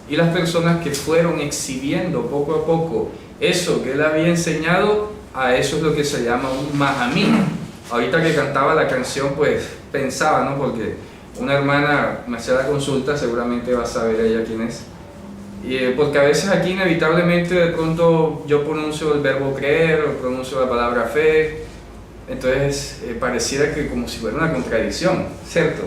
y las personas que fueron exhibiendo poco a poco eso que él había enseñado, a eso es lo que se llama un mahamí. Ahorita que cantaba la canción, pues pensaba, ¿no? Porque una hermana me hacía la consulta, seguramente va a saber ella quién es. Porque a veces aquí inevitablemente de pronto yo pronuncio el verbo creer o pronuncio la palabra fe, entonces pareciera que como si fuera una contradicción, ¿cierto?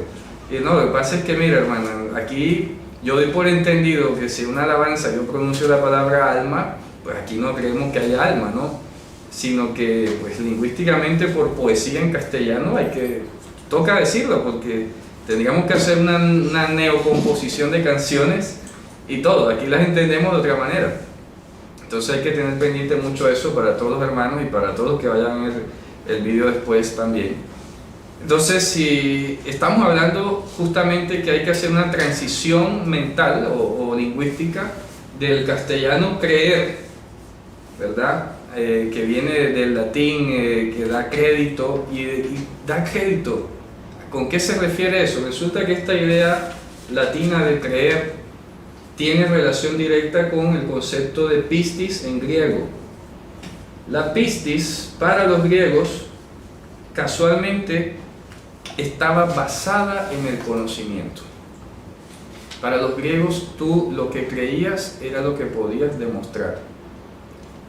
Y no, lo que pasa es que mira, hermana, aquí yo doy por entendido que si una alabanza yo pronuncio la palabra alma, pues aquí no creemos que haya alma, ¿no? Sino que pues lingüísticamente por poesía en castellano toca decirlo, porque tendríamos que hacer una neocomposición de canciones y todo, aquí las entendemos de otra manera. Entonces hay que tener pendiente mucho eso para todos los hermanos y para todos los que vayan a ver el vídeo después también. Entonces, si estamos hablando justamente que hay que hacer una transición mental o lingüística del castellano creer, ¿verdad? Que viene del latín, que da crédito, y da crédito. ¿Con qué se refiere eso? Resulta que esta idea latina de creer tiene relación directa con el concepto de pistis en griego. La pistis, para los griegos, casualmente estaba basada en el conocimiento. Para los griegos, tú lo que creías era lo que podías demostrar.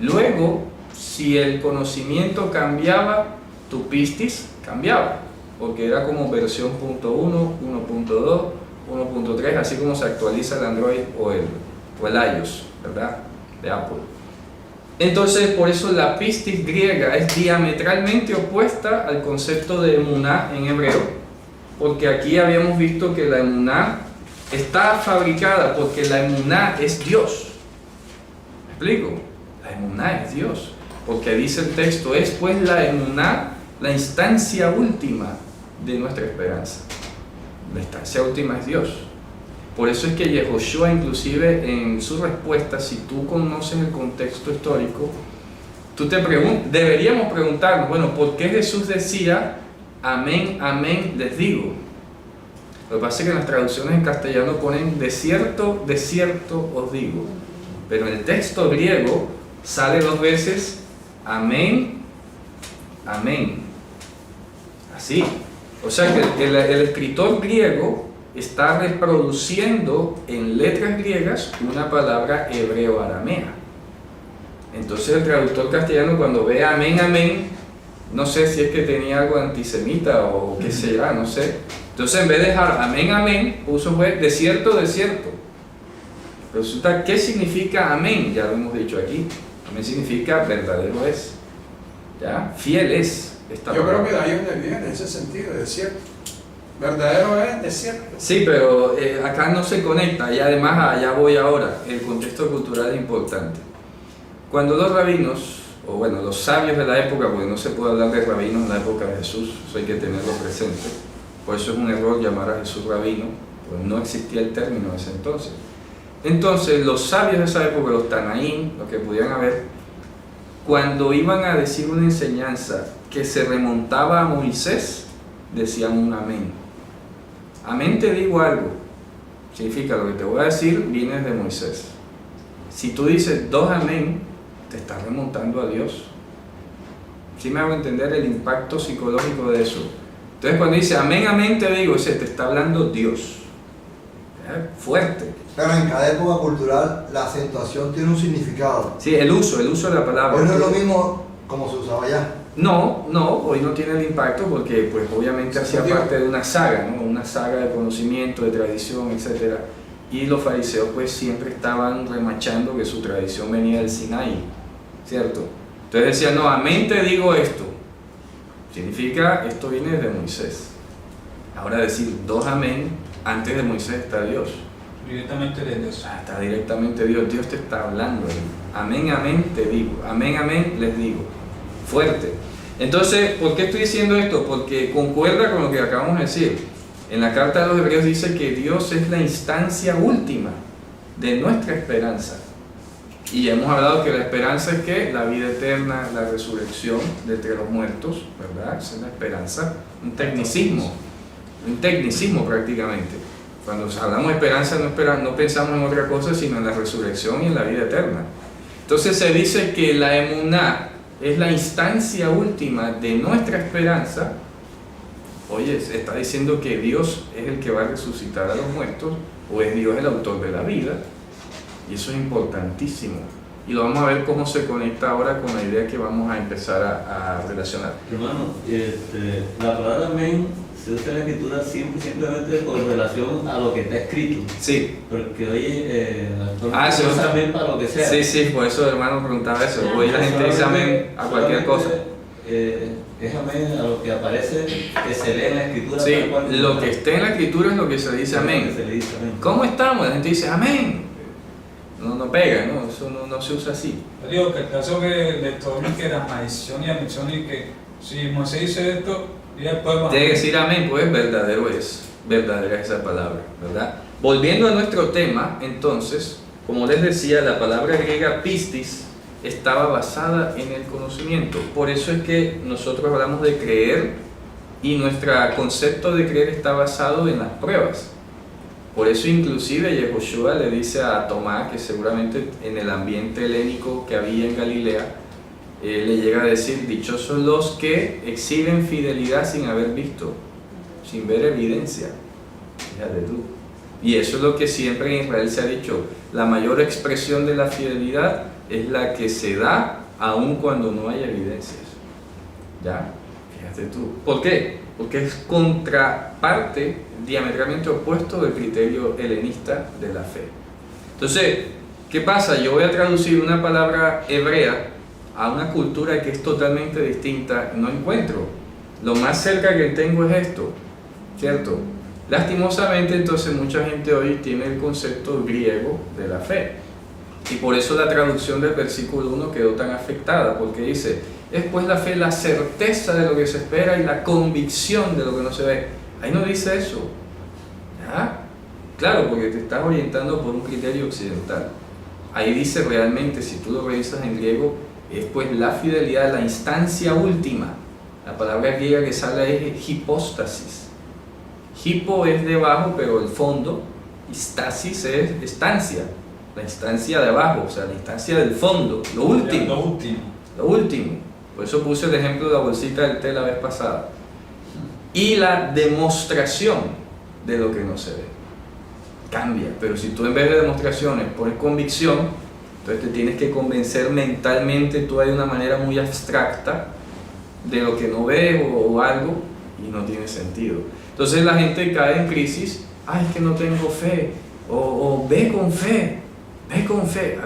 Luego, si el conocimiento cambiaba, tu pistis cambiaba, porque era como versión 1.1, 1.2, 1.3, así como se actualiza el Android o el iOS, ¿verdad? De Apple. Entonces, por eso la pistis griega es diametralmente opuesta al concepto de emuná en hebreo, porque aquí habíamos visto que la emuná está fabricada porque la emuná es Dios. ¿Me explico? La emuná es Dios, porque dice el texto, es pues la emuná la instancia última de nuestra esperanza. La instancia última es Dios. Por eso es que Yehoshua, inclusive en su respuesta, si tú conoces el contexto histórico, deberíamos preguntarnos, bueno, ¿por qué Jesús decía, amén, amén, les digo? Lo que pasa es que en las traducciones en castellano ponen, de cierto os digo. Pero en el texto griego sale 2 veces, amén, amén. Así. O sea que el escritor griego está reproduciendo en letras griegas una palabra hebreo-aramea. Entonces el traductor castellano cuando ve amén, amén, no sé si es que tenía algo antisemita o qué será, no sé. Entonces en vez de dejar amén, amén, puso fue de cierto, de cierto. Resulta, ¿qué significa amén? Ya lo hemos dicho aquí. Amén significa verdadero es. ¿Ya? Fiel es. Yo creo que de ahí donde viene, en ese sentido, de cierto. Verdadero es de cierto. Sí, pero acá no se conecta y además allá voy ahora. El contexto cultural es importante. Cuando los rabinos, o bueno, los sabios de la época, porque no se puede hablar de rabinos en la época de Jesús, eso hay que tenerlo presente. Por eso es un error llamar a Jesús rabino, porque no existía el término en ese entonces. Entonces, los sabios de esa época, los tanaín, los que pudieran haber, cuando iban a decir una enseñanza que se remontaba a Moisés, decían un amén. Amén te digo algo, significa lo que te voy a decir viene de Moisés. Si tú dices 2 amén, te estás remontando a Dios. ¿Sí me hago entender el impacto psicológico de eso? Entonces cuando dice amén, amén te digo, te está hablando Dios. Fuerte. Pero en cada época cultural la acentuación tiene un significado. Sí, el uso de la palabra. Hoy no es lo mismo como se usaba allá. No, hoy no tiene el impacto porque pues obviamente hacía parte de una saga, ¿no? Una saga de conocimiento, de tradición, etc. Y los fariseos pues siempre estaban remachando que su tradición venía del Sinaí, ¿cierto? Entonces decían, no, amén te digo esto. Significa, esto viene de Moisés. Ahora decir 2 amén, antes de Moisés está Dios. Directamente de Dios. Está directamente Dios, Dios te está hablando. Amén, amén te digo, amén, amén les digo. Fuerte. Entonces, ¿por qué estoy diciendo esto? Porque concuerda con lo que acabamos de decir. En la carta de los Hebreos dice que Dios es la instancia última de nuestra esperanza. Y hemos hablado que la esperanza es que la vida eterna, la resurrección de entre los muertos, ¿verdad? Esa es la esperanza. Un tecnicismo prácticamente. Cuando hablamos de esperanza, no pensamos en otra cosa, sino en la resurrección y en la vida eterna. Entonces se dice que la emuná es la instancia última de nuestra esperanza. Oye, se está diciendo que Dios es el que va a resucitar a los muertos, o es Dios el autor de la vida, y eso es importantísimo. Y lo vamos a ver cómo se conecta ahora con la idea que vamos a empezar a relacionar. Hermano, la palabra amén se usa en la escritura simplemente con relación a lo que está escrito. Sí. Porque oye, se usa amén para lo que sea. Sí, por eso hermano preguntaba eso. Hoy la gente dice amén a cualquier cosa. Es amén a lo que aparece, que se lee en la escritura. Sí, lo que esté en la escritura es lo que se dice amén. Se le dice amén. ¿Cómo estamos? La gente dice amén. No pega, ¿no? Eso no se usa así. Yo digo que el caso de Tony, que la maldición y la mención, y que si Moisés dice esto, y después va. Tiene que decir amén, pues verdadero es, verdadera esa palabra, ¿verdad? Volviendo a nuestro tema, entonces, como les decía, la palabra griega pistis estaba basada en el conocimiento. Por eso es que nosotros hablamos de creer y nuestro concepto de creer está basado en las pruebas. Por eso inclusive Yehoshua le dice a Tomás, que seguramente en el ambiente helénico que había en Galilea, le llega a decir: dichosos los que exhiben fidelidad sin haber visto, sin ver evidencia. Fíjate tú. Y eso es lo que siempre en Israel se ha dicho: la mayor expresión de la fidelidad es la que se da aun cuando no hay evidencias. ¿Ya? Fíjate tú. ¿Por qué? Porque es contraparte, diametralmente opuesto del criterio helenista de la fe. Entonces, ¿qué pasa? Yo voy a traducir una palabra hebrea a una cultura que es totalmente distinta, no encuentro. Lo más cerca que tengo es esto, ¿cierto? Lastimosamente, entonces, mucha gente hoy tiene el concepto griego de la fe. Y por eso la traducción del versículo 1 quedó tan afectada, porque dice: es pues la fe la certeza de lo que se espera y la convicción de lo que no se ve. Ahí no dice eso. ¿Ya? Claro, porque te estás orientando por un criterio occidental. Ahí dice realmente, si tú lo revisas en griego, es pues la fidelidad, la instancia última. La palabra griega que sale ahí es hipóstasis. Hipo es debajo, pero el fondo. Stasis es estancia. La instancia de abajo, o sea, la instancia del fondo, lo último. Lo último. Lo último. Por eso puse el ejemplo de la bolsita del té la vez pasada. Y la demostración de lo que no se ve. Cambia, pero si tú en vez de demostraciones pones convicción, entonces te tienes que convencer mentalmente tú de una manera muy abstracta de lo que no ves o algo, y no tiene sentido. Entonces la gente cae en crisis: ay, es que no tengo fe, o ve con fe. Ve con fe,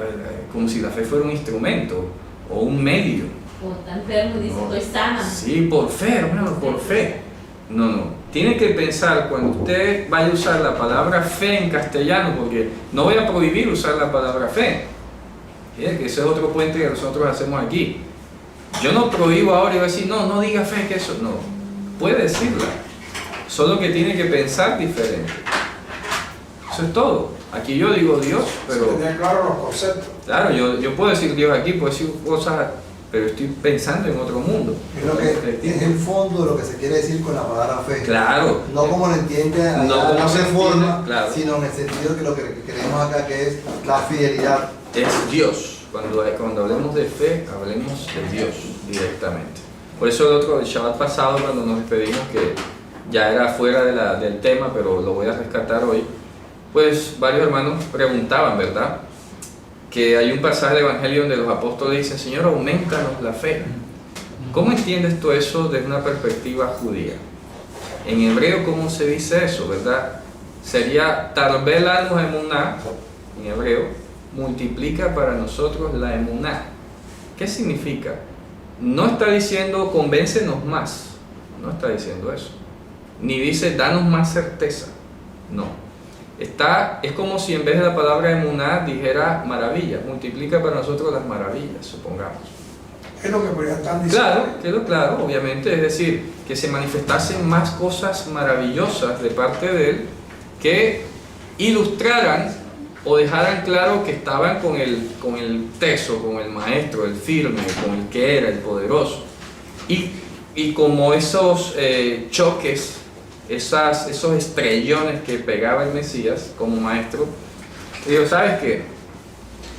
como si la fe fuera un instrumento o un medio. O está enfermo y dice: estoy sana. Sí, por fe, hermano, por fe. No. Tiene que pensar cuando usted vaya a usar la palabra fe en castellano, porque no voy a prohibir usar la palabra fe. Fíjate que ese es otro puente que nosotros hacemos aquí. Yo no prohíbo ahora y voy a decir: no diga fe, que eso no. Puede decirla, solo que tiene que pensar diferente. Eso es todo. Aquí yo digo Dios, pero... Tener claro los conceptos. Claro, yo puedo decir Dios aquí, puedo decir cosas, pero estoy pensando en otro mundo. Es lo que es el fondo de lo que se quiere decir con la palabra fe. Claro. No como lo entiende allá No como la se reforma, entiende, claro. sino en el sentido que lo que queremos acá, que es la fidelidad. Es Dios. Cuando hablemos de fe, hablemos de Dios directamente. Por eso el Shabbat pasado, cuando nos despedimos, que ya era fuera del tema, pero lo voy a rescatar hoy, pues varios hermanos preguntaban, ¿verdad?, que hay un pasaje del Evangelio donde los apóstoles dicen: Señor, aumentanos la fe. ¿Cómo entiendes tú eso desde una perspectiva judía? En hebreo, ¿cómo se dice eso, verdad? Sería Tarbel anu emuná, en hebreo, multiplica para nosotros la emuná. ¿Qué significa? No está diciendo convéncenos más, no está diciendo eso. Ni dice danos más certeza, no. Es como si en vez de la palabra emuná dijera maravilla, multiplica para nosotros las maravillas, supongamos. Es lo que están diciendo. Claro, obviamente, es decir, que se manifestasen más cosas maravillosas de parte de él que ilustraran o dejaran claro que estaban con el teso, con el maestro, el firme, con el que era, el poderoso. Y como esos choques esos estrellones que pegaba el Mesías como maestro, digo, ¿sabes qué?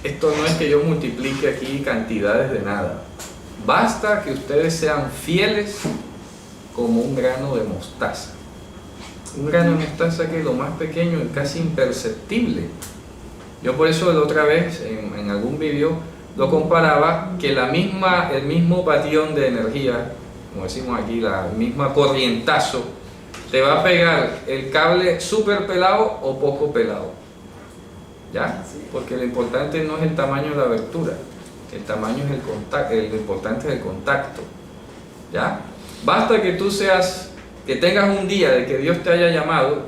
Esto no es que yo multiplique aquí cantidades de nada. Basta que ustedes sean fieles como un grano de mostaza. Un grano de mostaza que es lo más pequeño y casi imperceptible. Yo por eso la otra vez en algún vídeo lo comparaba que el mismo batión de energía, como decimos aquí, la misma corrientazo, te va a pegar el cable súper pelado o poco pelado. ¿Ya? Porque lo importante no es el tamaño de la abertura, el tamaño es el contacto, lo importante es el contacto. ¿Ya? Basta que que tengas un día de que Dios te haya llamado,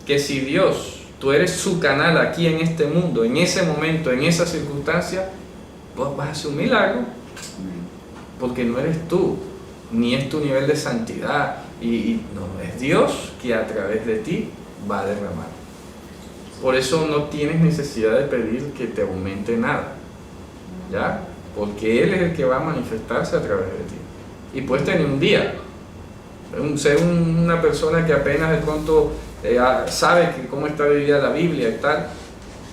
que si Dios, tú eres su canal aquí en este mundo, en ese momento, en esa circunstancia, vos vas a hacer un milagro, porque no eres tú, ni es tu nivel de santidad, y no, es Dios que a través de ti va a derramar. Por eso no tienes necesidad de pedir que te aumente nada, ¿ya? Porque Él es el que va a manifestarse a través de ti. Y puedes tener un día, ser una persona que apenas de pronto sabe cómo está vivida la Biblia y tal,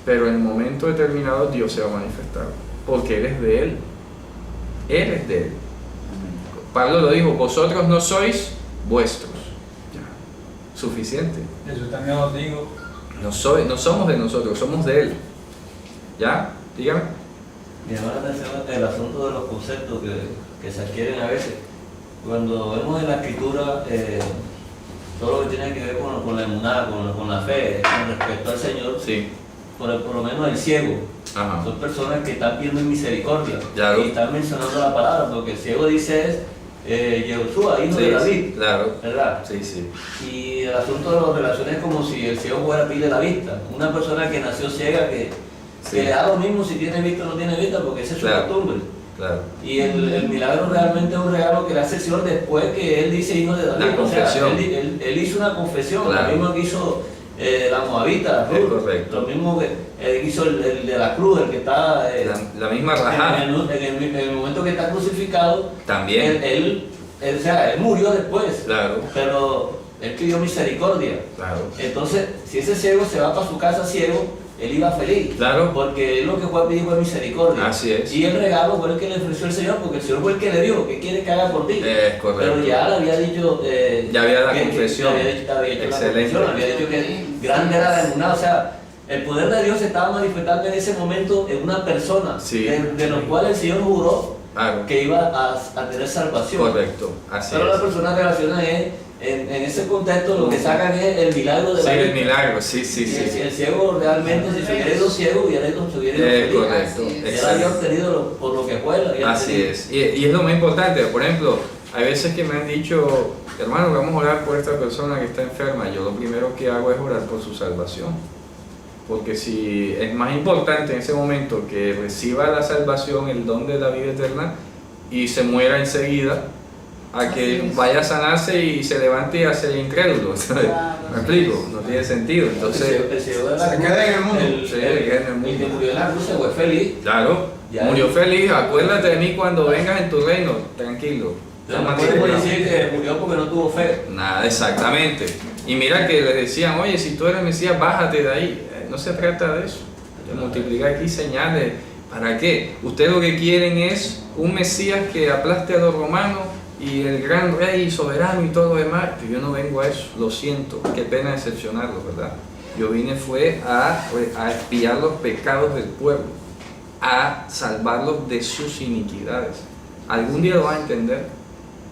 pero en el momento determinado Dios se va a manifestar, porque Él es de Él. Él es de Él. Pablo lo dijo, vosotros no sois vuestros. Ya. Suficiente. Yo también os digo. No somos de nosotros, somos de Él. ¿Ya? Dígame. Me llama la atención el asunto de los conceptos que se adquieren a veces. Cuando vemos en la escritura todo lo que tiene que ver con la emuná, con la fe, con respecto al Señor, Sí. por lo menos el ciego, Ajá. son personas que están pidiendo misericordia Claro. y están mencionando la palabra, porque el ciego dice Yehoshua, hijo Sí, de David, claro. ¿verdad? Sí, sí. Y el asunto de las relaciones es como si el ciego fuera a pedirle la vista. Una persona que nació ciega, que le da lo mismo si tiene vista o no tiene vista, porque esa es su Claro. costumbre. Claro. Y el milagro realmente es un regalo que le hace el Señor después que él dice hijo de David. La confesión. O sea, él hizo una confesión, Claro. lo mismo que hizo la Moabita, Es Ruth, correcto. lo mismo que hizo el de la cruz, el que está La misma rajada. en el momento que está crucificado. También. Él murió después, Claro. pero él pidió misericordia. Claro. Entonces, si ese ciego se va para su casa ciego, él iba feliz. Claro. Porque él lo que fue a pedir fue misericordia. Así es. Y el regalo fue el que le ofreció el Señor, porque el Señor fue el que le dio. ¿Qué quiere que haga por ti? Es correcto. Pero ya le había dicho. Ya había la que confesión. había hecho la Excelente. confesión, había dicho que grande era la emuná. O sea, el poder de Dios se estaba manifestando en ese momento en una persona, Sí. de los cuales el Señor juró Claro. que iba a tener salvación. Correcto. Así Pero las es. personas relacionan en ese contexto, lo que sacan es el milagro de Sí, la el vista. milagro. Sí, sí, Y sí. el ciego realmente, si se hubiera ido ciego, hubiera ido feliz. Correcto. Así es. Él había Excelente. obtenido por lo que fue. lo había Así obtenido. es. Y es lo más importante. Por ejemplo, hay veces que me han dicho, hermano, vamos a orar por esta persona que está enferma. Yo lo primero que hago es orar por su salvación. Porque si es más importante en ese momento que reciba la salvación, el don de la vida eterna, y se muera enseguida, a que Así es. vaya a sanarse y se levante a ser incrédulo. ¿Sabes? Claro, ¿Me explico? No tiene sentido. Entonces, El ciego de la Se cruz, queda en el mundo. Sí, queda en el mundo. el que murió en la cruz se fue feliz. claro, Ya. murió feliz. Acuérdate de mí cuando vengas en tu reino. Tranquilo. No puede decir que murió porque no tuvo fe. Nada, exactamente. Y mira que les decían, oye, si tú eres Mesías, bájate de ahí. No se trata de eso. De multiplicar aquí señales. ¿Para qué? Ustedes lo que quieren es un Mesías que aplaste a los romanos y el gran rey soberano y todo lo demás. Yo no vengo a eso, lo siento. Qué pena decepcionarlos, ¿verdad? Yo vine fue a expiar los pecados del pueblo, a salvarlos de sus iniquidades. Algún día lo van a entender,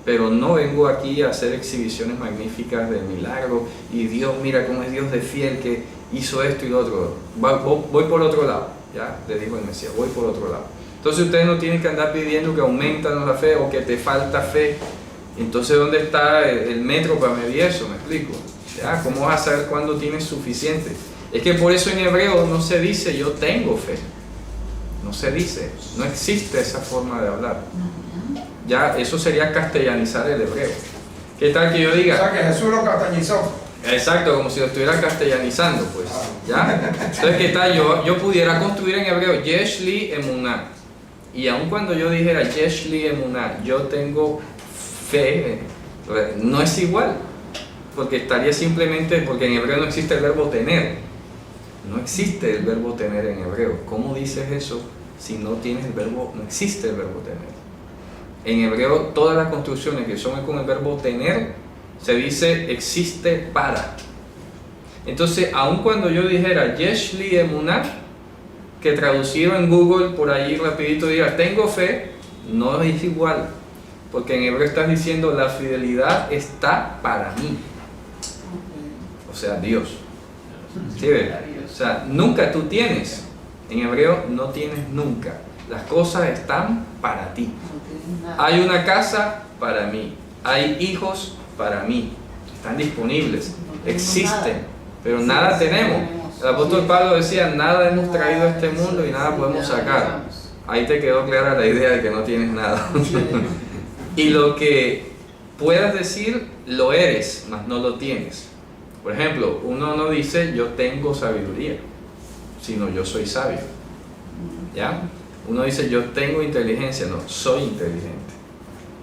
pero no vengo aquí a hacer exhibiciones magníficas de milagros y Dios, mira cómo es Dios de fiel que hizo esto y lo otro. Voy por otro lado, ya le dijo el Mesías, voy por otro lado. Entonces ustedes no tienen que andar pidiendo que aumenten la fe o que te falta fe. Entonces, ¿dónde está el metro para medir eso? ¿Me explico? ¿Ya? ¿Cómo vas a saber cuándo tienes suficiente? Es que por eso en hebreo no se dice yo tengo fe. No se dice, no existe esa forma de hablar. Ya, eso sería castellanizar el hebreo. ¿Qué tal que yo O diga? sea que Jesús lo castañizó. Exacto, como si lo estuviera castellanizando, pues. ¿Ya? Entonces, ¿qué tal? Yo pudiera construir en hebreo Yeshli Emuná. Y aun cuando yo dijera Yeshli Emuná, yo tengo fe, no es igual. porque estaría simplemente, porque en hebreo no existe el verbo tener. No existe el verbo tener en hebreo. ¿Cómo dices eso si no tienes el verbo, no existe el verbo tener? En hebreo todas las construcciones que son con el verbo tener se dice existe para. Entonces, aun cuando yo dijera Yesh li emunah, que traducido en Google por ahí rapidito diga tengo fe, no es igual, porque en hebreo estás diciendo la fidelidad está para mí, o sea, Dios. ¿Sí ves? O sea, nunca tú tienes, en hebreo no tienes nunca, las cosas están para ti. Hay una casa para mí, hay hijos para mí, están disponibles, existen, pero nada tenemos. El apóstol Pablo decía, nada hemos traído a este mundo y nada podemos sacar. Ahí te quedó clara la idea de que no tienes nada. Y lo que puedas decir, lo eres, mas no lo tienes. Por ejemplo, uno no dice yo tengo sabiduría, sino yo soy sabio. ¿Ya? Uno dice yo tengo inteligencia, no, soy inteligente.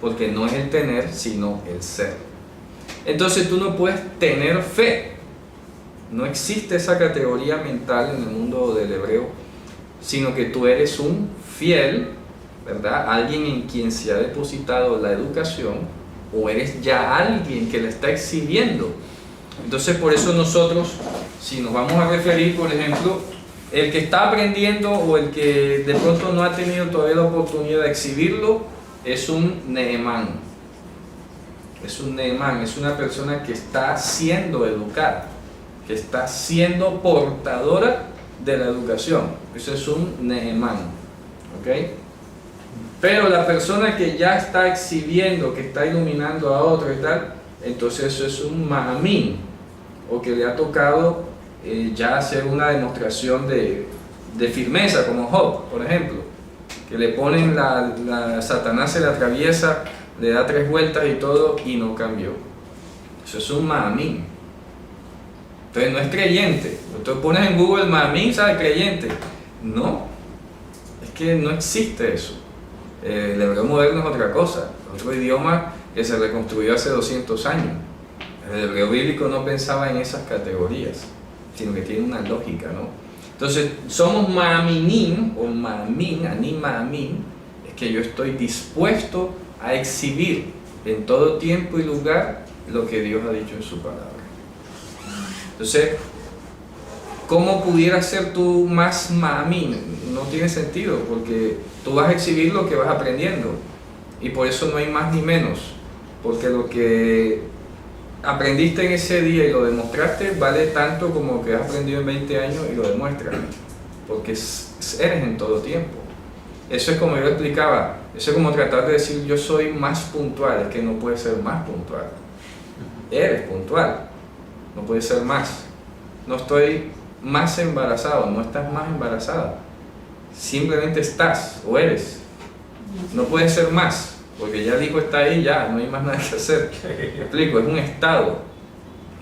Porque no es el tener, sino el ser. Entonces tú no puedes tener fe. No existe esa categoría mental en el mundo del hebreo, sino que tú eres un fiel, ¿verdad? Alguien en quien se ha depositado la educación, o eres ya alguien que la está exhibiendo. Entonces por eso nosotros, si nos vamos a referir, por ejemplo, el que está aprendiendo o el que de pronto no ha tenido todavía la oportunidad de exhibirlo, es un Nehemán. Es un Nehemán, es una persona que está siendo educada, que está siendo portadora de la educación. Eso es un Nehemán. ¿Ok? Pero la persona que ya está exhibiendo, que está iluminando a otro y tal, entonces eso es un Mahamín, o que le ha tocado ya hacer una demostración de firmeza, como Job, por ejemplo, que le ponen Satanás se le atraviesa, le da 3 vueltas y todo, y no cambió. Eso es un Mahamín. Entonces no es creyente. Tú pones en Google Mahamín, ¿sabes? Creyente. No, es que no existe eso. El hebreo moderno es otra cosa, otro idioma que se reconstruyó hace 200 años. El hebreo bíblico no pensaba en esas categorías, sino que tiene una lógica, ¿no? Entonces, somos Ma'aminim, o Ma'amin, Anim Ma'amin, es que yo estoy dispuesto a exhibir en todo tiempo y lugar lo que Dios ha dicho en su palabra. Entonces, ¿cómo pudieras ser tú más Ma'amin? No tiene sentido, porque tú vas a exhibir lo que vas aprendiendo, y por eso no hay más ni menos, porque lo que aprendiste en ese día y lo demostraste vale tanto como lo que has aprendido en 20 años y lo demuestras, porque eres en todo tiempo. Eso es como yo explicaba, eso es como tratar de decir yo soy más puntual, es que no puedes ser más puntual. Eres puntual, no puedes ser más. No estoy más embarazado, no estás más embarazada, simplemente estás o eres. No puedes ser más, porque ya el hijo está ahí, ya no hay más nada que hacer. ¿Me explico? Es un estado,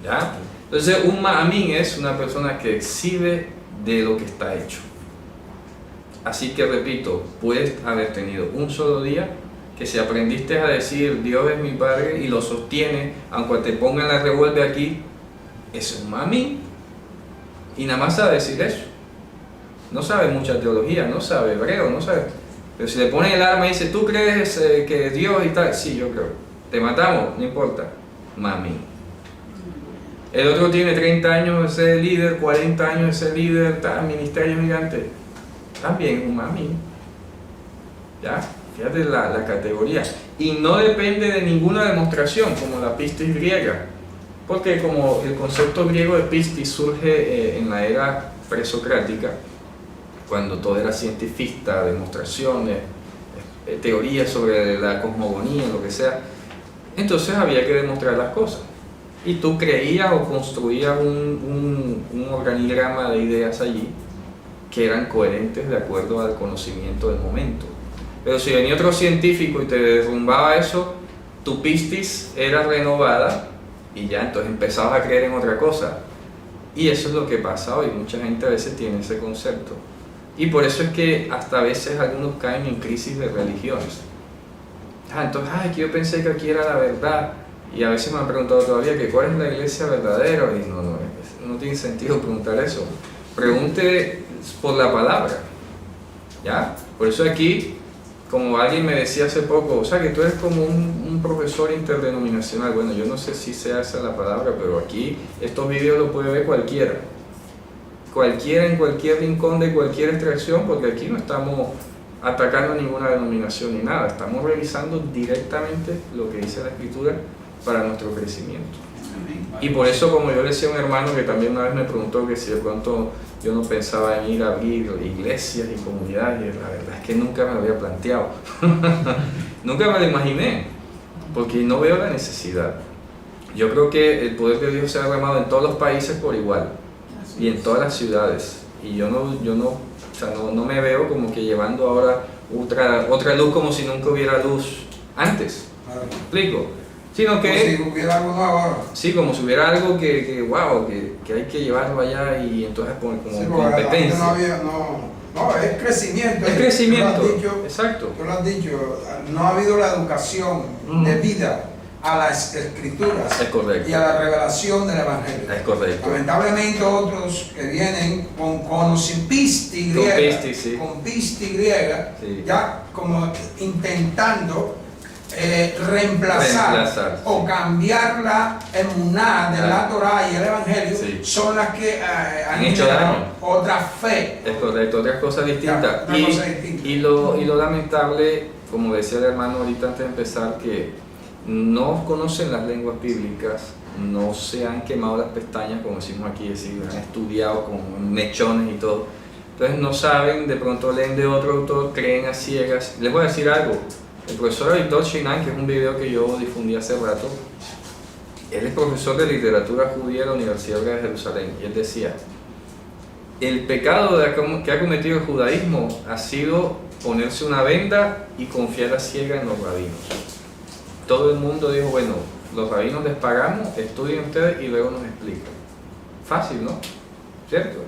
¿ya? Entonces un Ma'amín es una persona que exhibe de lo que está hecho. Así que repito, puedes haber tenido un solo día que si aprendiste a decir Dios es mi Padre y lo sostiene, aunque te pongan la revólver aquí, es un Ma'amín, y nada más sabe decir eso. No sabe mucha teología, no sabe hebreo, no sabe. Pero si le ponen el arma y dice, ¿tú crees que Dios y tal? Sí, yo creo. Te matamos, no importa. Ma'amín. El otro tiene 30 años de ser líder, 40 años de ser líder, está en ministerio gigante. También un Ma'amín. ¿Ya? Fíjate la categoría. Y no depende de ninguna demostración, como la pistis griega. Porque como el concepto griego de pistis surge en la era presocrática, cuando todo era cientifista, demostraciones, teorías sobre la cosmogonía, lo que sea, entonces había que demostrar las cosas. Y tú creías o construías un organigrama de ideas allí que eran coherentes de acuerdo al conocimiento del momento. Pero si venía otro científico y te derrumbaba eso, tu pistis era renovada y ya entonces empezabas a creer en otra cosa. Y eso es lo que pasa hoy, mucha gente a veces tiene ese concepto. Y por eso es que hasta a veces algunos caen en crisis de religiones. Entonces, que yo pensé que aquí era la verdad. Y a veces me han preguntado todavía que cuál es la iglesia verdadera, y no tiene sentido preguntar eso. Pregunte por la palabra, ¿ya? Por eso aquí, como alguien me decía hace poco, o sea que tú eres como un profesor interdenominacional. Bueno, yo no sé si sea esa la palabra, pero aquí estos videos los puede ver cualquiera. Cualquiera en cualquier rincón de cualquier extracción, porque aquí no estamos atacando a ninguna denominación ni nada, estamos revisando directamente lo que dice la Escritura para nuestro crecimiento. Y por eso, como yo le decía a un hermano que también una vez me preguntó que si de pronto yo no pensaba en ir a abrir iglesias y comunidades, y la verdad es que nunca me lo había planteado. Nunca me lo imaginé, porque no veo la necesidad. Yo creo que el poder de Dios se ha derramado en todos los países por igual y en todas las ciudades. Y yo no me veo como que llevando ahora otra luz como si nunca hubiera luz antes. Claro. ¿Me explico? Sino Como que... si hubiera algo nuevo ahora. Sí, como si hubiera algo que hay que llevarlo allá y entonces como Sí, porque antes competencia. no, es crecimiento. Es crecimiento, Tú lo has dicho, exacto. tú lo has dicho, no ha habido la educación debida a las escrituras Es correcto. y a la revelación del Evangelio. Es correcto. Lamentablemente otros que vienen con pisti griega, pisti, sí. con pisti griega, Sí. ya como intentando reemplazar o cambiar la emuná de la Torah y el Evangelio, Sí. son las que han hecho generado daño. otra fe. Es correcto, otras cosas distintas. Ya, otra cosa distinta. Y lo lamentable, como decía el hermano ahorita antes de empezar, que no conocen las lenguas bíblicas, no se han quemado las pestañas, como decimos aquí, es decir, han estudiado con mechones y todo. Entonces no saben, de pronto leen de otro autor, creen a ciegas. Les voy a decir algo. El profesor Víctor Shinan, que es un video que yo difundí hace rato, él es profesor de literatura judía en la Universidad de Jerusalén, y él decía, el pecado que ha cometido el judaísmo ha sido ponerse una venda y confiar a ciega en los rabinos. Todo el mundo dijo, bueno, los rabinos les pagamos, estudien ustedes y luego nos explican. Fácil, ¿no? ¿Cierto?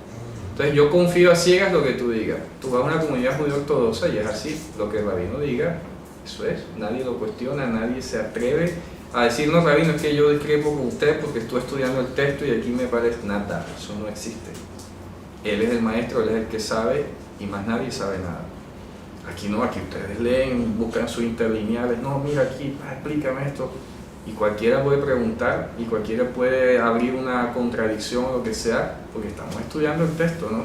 Entonces yo confío a ciegas lo que tú digas. Tú vas a una comunidad judía ortodoxa y es así, lo que el rabino diga, eso es, nadie lo cuestiona, nadie se atreve a decir, no, rabino, es que yo discrepo con usted porque estoy estudiando el texto y aquí me parece nada, eso no existe. Él es el maestro, él es el que sabe y más nadie sabe nada. Aquí no, aquí ustedes leen, buscan sus interlineales, no, mira aquí, explícame esto. Y cualquiera puede preguntar y cualquiera puede abrir una contradicción o lo que sea, porque estamos estudiando el texto, ¿no?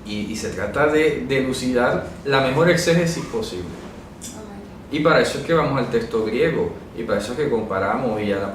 Y se trata de elucidar la mejor exégesis posible. Y para eso es que vamos al texto griego, y para eso es que comparamos y a la